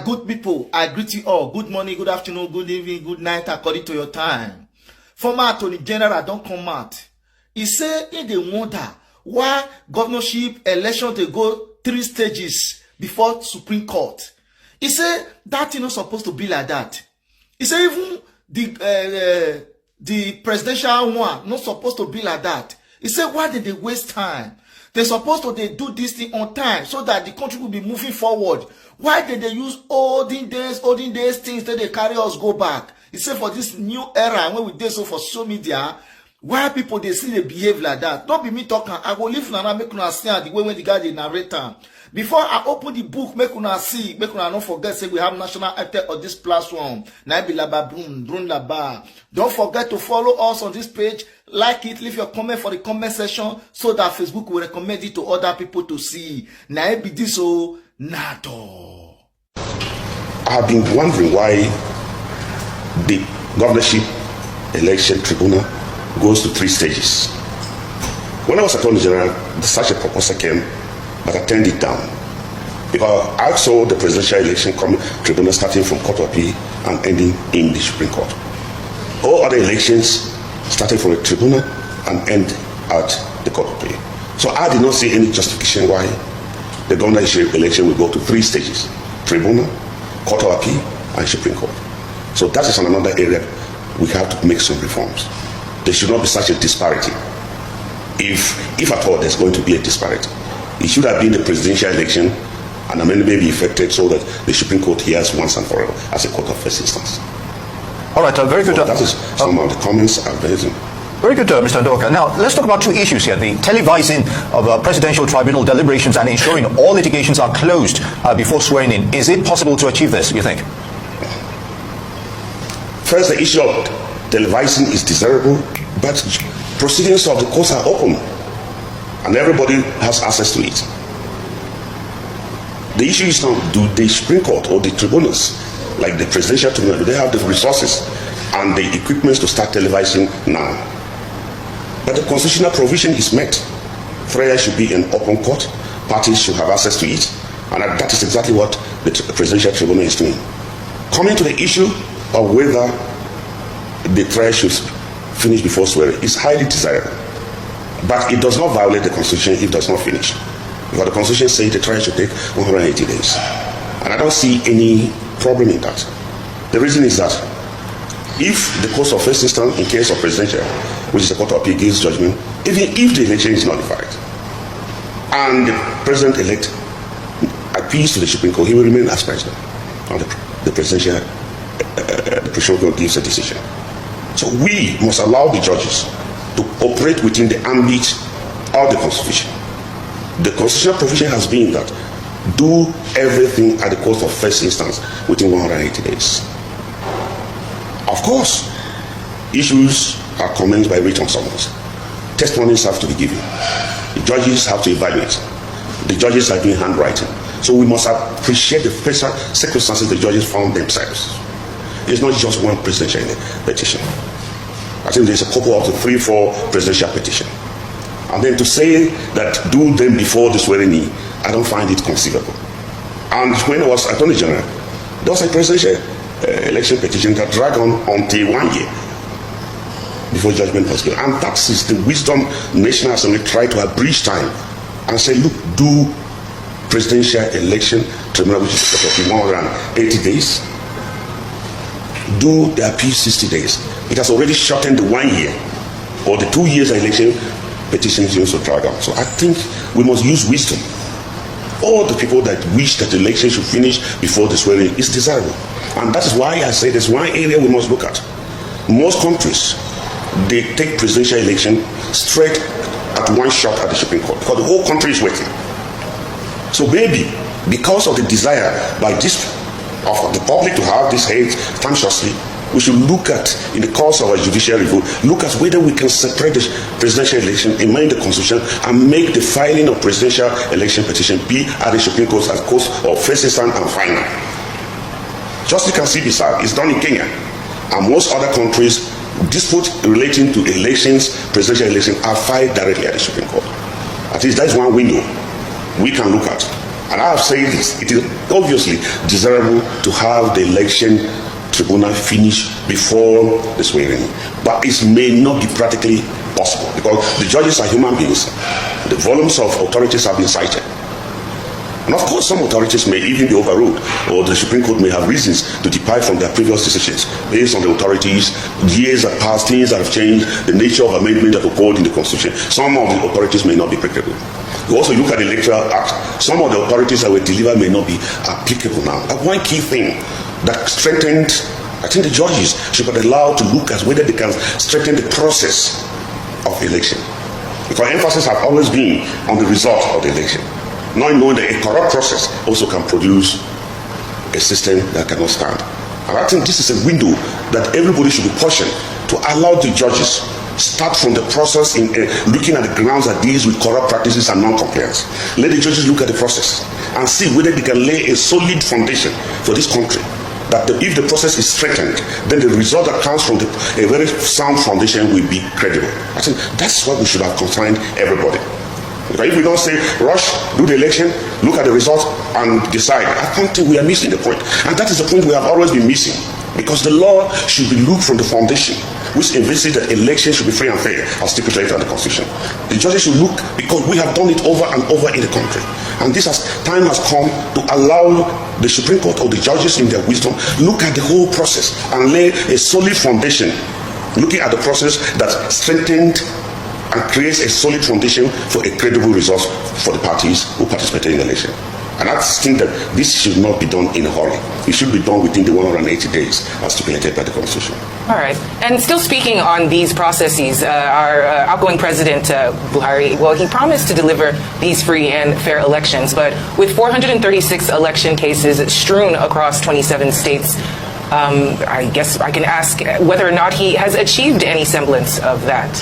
Good people, I greet you all. Good morning, good afternoon, good evening, good night, according to your time. Former Attorney General don't come out. He say in the wonder why governorship election they go 3 stages before Supreme Court. He say that thing not supposed to be like that. He say even the presidential one not supposed to be like that. He say why did they waste time? They're supposed to do this thing on time so that the country will be moving forward. Why did they use olden days things that they carry us go back? He said for this new era when we did so for social media, why people they see they behave like that? Don't be me talking. I go leave now make una see the way when the guy the narrator. Before I open the book, make una see, make una not forget say we have national anthem on this platform. Naibi laba boom, brun laba. Don't forget to follow us on this page. Like it, leave your comment for the comment section so that Facebook will recommend it to other people to see. Naibi this so NATO. I've been wondering why the governorship election tribunal goes to 3 stages. When I was Attorney General, such a proposal came, but I turned it down. Because I saw the presidential election tribunal starting from Court of Appeal and ending in the Supreme Court. All other elections starting from a tribunal and end at the Court of Appeal. So I did not see any justification why the governorship election will go to 3 stages: tribunal, Court of Appeal, and Supreme Court. So that is another area we have to make some reforms. There should not be such a disparity. If at all there's going to be a disparity, it should have been the presidential election and amendment may be effected so that the Supreme Court hears once and forever as a court of first instance. All right, very good. So that is some of the comments I've raised. Very good, Mr. Ndoka. Now, let's talk about 2 issues here. The televising of presidential tribunal deliberations and ensuring all litigations are closed before swearing in. Is it possible to achieve this, you think? First, the issue of televising is desirable, but proceedings of the courts are open and everybody has access to it. The issue is now, do the Supreme Court or the tribunals, like the presidential tribunal, do they have the resources and the equipment to start televising now? But the constitutional provision is met. Trial should be an open court, parties should have access to it, and that is exactly what the presidential tribunal is doing. Coming to the issue of whether the trial should finish before swearing is highly desirable, but it does not violate the Constitution if it does not finish. Because the Constitution says the trial should take 180 days. And I don't see any problem in that. The reason is that if the court of first instance, in case of presidential, which is the Court of Appeal, gives judgment, even if the election is nullified, and the president-elect appeals to the Supreme Court, he will remain as president. And the presidential, the Supreme Court gives a decision. So we must allow the judges to operate within the ambit of the Constitution. The constitutional provision has been that do everything at the court of first instance within 180 days. Of course, issues are commenced by written summons. Testimonies have to be given. The judges have to evaluate. The judges are doing handwriting. So we must appreciate the special circumstances the judges found themselves. It's not just one presidential petition. I think there's a couple of 3-4 presidential petitions. And then to say that do them before the swearing in, I don't find it conceivable. And when I was Attorney General, there was a presidential election petition that dragged on until 1 year before judgment was given. And that is the wisdom National Assembly tried to abridge time and say, look, do presidential election tribunal, which is more than 80 days. Do the appeal 60 days. It has already shortened the 1 year or the 2 years election petitions used to drag out. So I think we must use wisdom. All the people that wish that the election should finish before the swearing is desirable. And that is why I say there's one area we must look at. Most countries, they take presidential election straight at one shot at the Supreme Court because the whole country is waiting. So maybe because of the desire by this of the public to have this hate anxiously, we should look at, in the course of our judicial review, look at whether we can separate the presidential election, amend the Constitution, and make the filing of presidential election petition be at the Supreme Court as court of first instance and final. Just you can see beside, it's done in Kenya. And most other countries, disputes relating to elections, presidential elections, are filed directly at the Supreme Court. At least that's one window we can look at And I have said this, it is obviously desirable to have the election tribunal finish before the swearing, but it may not be practically possible because the judges are human beings. The volumes of authorities have been cited. And of course, some authorities may even be overruled, or the Supreme Court may have reasons to depart from their previous decisions based on the authorities. Years have passed, things have changed, the nature of amendment that occurred in the Constitution. Some of the authorities may not be applicable. We also look at the Electoral Act. Some of the authorities that were delivered may not be applicable now. And one key thing that strengthened, I think the judges should be allowed to look at whether they can strengthen the process of the election. Because emphasis has always been on the result of the election, not knowing that a corrupt process also can produce a system that cannot stand. And I think this is a window that everybody should be pushing to allow the judges start from the process in looking at the grounds that deals with corrupt practices and non-compliance. Let the judges look at the process and see whether they can lay a solid foundation for this country. That if the process is strengthened, then the result that comes from a very sound foundation will be credible. I think that's what we should have concerned everybody. Because if we don't say, rush, do the election, look at the results, and decide, I don't think we are missing the point. And that is the point we have always been missing. Because the law should be looked from the foundation, which envisages that elections should be free and fair, as stipulated in the Constitution. The judges should look, because we have done it over and over in the country. And time has come to allow the Supreme Court or the judges in their wisdom look at the whole process and lay a solid foundation, looking at the process that strengthened and creates a solid foundation for a credible result for the parties who participated in the election. And I think that this should not be done in a hurry. It should be done within the 180 days as stipulated by the Constitution. All right. And still speaking on these processes, our outgoing President Buhari, well, he promised to deliver these free and fair elections, but with 436 election cases strewn across 27 states, I guess I can ask whether or not he has achieved any semblance of that.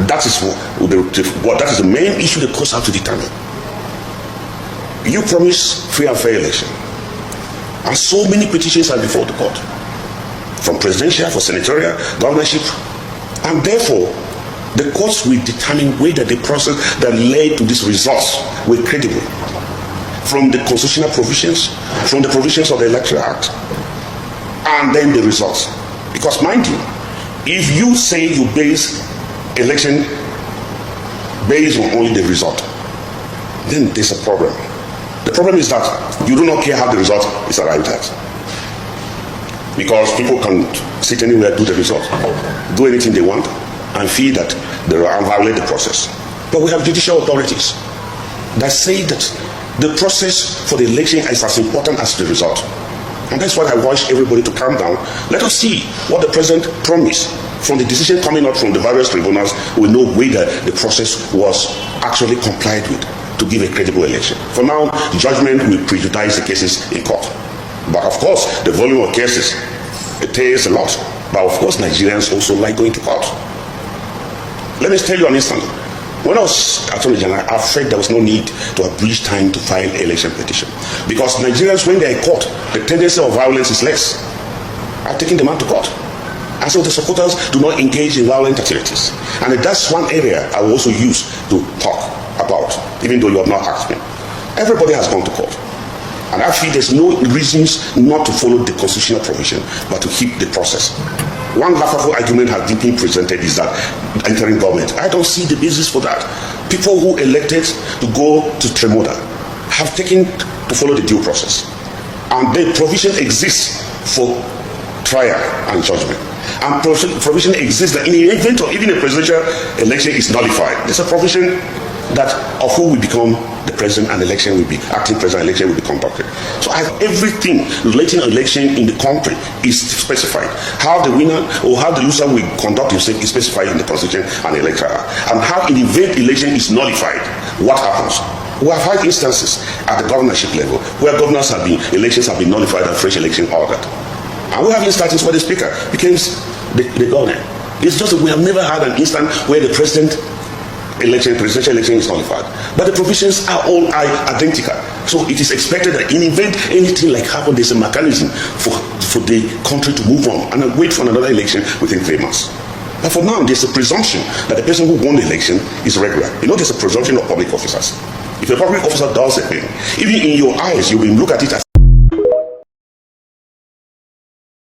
That is the main issue the courts have to determine. You promise free and fair election, and so many petitions are before the court, from presidential, for senatorial, governorship, and therefore the courts will determine whether the process that led to these results were credible, from the constitutional provisions, from the provisions of the Electoral Act, and then the results. Because mind you, if you say you base election based on only the result, then there's a problem. The problem is that you do not care how the result is arrived at. Because people can sit anywhere, do the result, do anything they want, and feel that they violate the process. But we have judicial authorities that say that the process for the election is as important as the result. And that's why I wish everybody to calm down. Let us see what the president promised. From the decision coming out from the various tribunals, we know whether the process was actually complied with to give a credible election. For now, judgment will prejudice the cases in court. But of course, the volume of cases, it takes a lot. But of course, Nigerians also like going to court. Let me tell you an instance. When I was Attorney General, I felt there was no need to abridge time to file an election petition. Because Nigerians, when they are in court, the tendency of violence is less. I've taken them out to court. And so the supporters do not engage in violent activities. And that's one area I will also use to talk about, even though you have not asked me. Everybody has gone to court. And I feel there's no reasons not to follow the constitutional provision, but to keep the process. One laughable argument has been presented is that entering government. I don't see the basis for that. People who elected to go to Tremodal have taken to follow the due process. And the provision exists for trial and judgment. And provision exists that in the event of even a presidential election is nullified, there's a provision that of who will become the president and election will be, acting president election will be conducted. So everything relating to election in the country is specified. How the winner or how the loser will conduct himself is specified in the Constitution and Electoral Act. And how in the event election is nullified, what happens? We have had instances at the governorship level where elections have been nullified and fresh election ordered. And we have instances where the speaker becomes the governor. It's just that we have never had an instance where the presidential election is nullified. But the provisions are all identical. So it is expected that in event anything like happen, there's a mechanism for the country to move on and wait for another election within 3 months. But for now, there's a presumption that the person who won the election is regular. You know, there's a presumption of public officers. If a public officer does a thing, even in your eyes, you will look at it as